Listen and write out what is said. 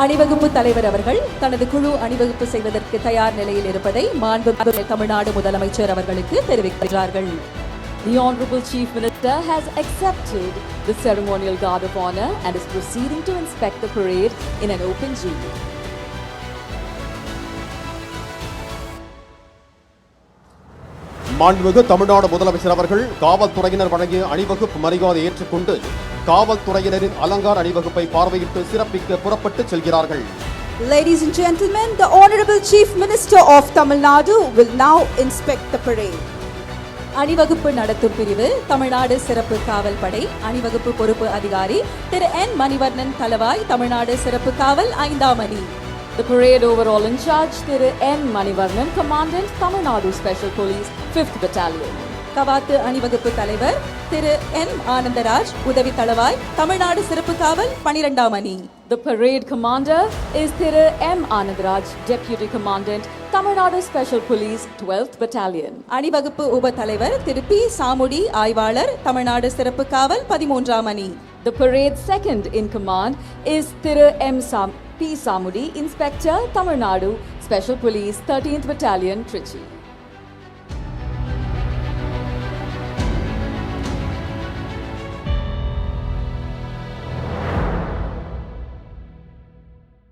அணிவகுப்பு தலைவர் அவர்கள் தனது குழு அணிவகுப்பு செய்வதற்கு தயார் நிலையில் இருப்பதை மாண்புமிகு தமிழ்நாடு முதலமைச்சர் அவர்களுக்கு தெரிவிக்கிறார்கள். The Honorable Chief Minister has accepted the ceremonial guard of honor and is proceeding to inspect the parade in an open jeep. மாண்புமிகு தமிழ்நாடு முதலமைச்சர் அவர்கள் காவல்துறையினர் வழங்கிய அணிவகுப்பு மரியாதை ஏற்றுக்கொண்டு காவல்துறையினரின் அலங்கார அணிவகுப்பை பார்வையிட்டு சிறப்பிக்க புறப்பட்டு செல்கிறார்கள். Ladies and gentlemen, the Honorable Chief Minister of Tamil Nadu will now inspect the parade. அணிவகுப்பு நடத்தும் பிரிவு தமிழ்நாடு சிறப்பு காவல் படை அணிவகுப்பு பொறுப்பு அதிகாரி திரு என் மணிவர்ணன் தலவாய் தமிழ்நாடு சிறப்பு காவல் 5ஆம் அணி. The parade overall in charge Thiru N. Manivarnan, Commandant Tamil Nadu Special Police 5th Battalion. கவாத்து அணிவகுப்பு தலைவர் திரு என் ஆனந்தராஜ் உதவி தளவாய் தமிழ்நாடு சிறப்பு காவல் 12ஆம் அணி. The parade commander is Thiru M. Anandaraj, Deputy Commandant Tamil Nadu Special Police 12th Battalion. அணிவகுப்பு உப தலைவர் திரு பி சாமுடி ஆய்வாளர் தமிழ்நாடு சிறப்பு காவல் 13ஆம் அணி. The parade second in command is Thiru M. P. Samudi, Inspector Tamil Nadu Special Police 13th Battalion, Trichy.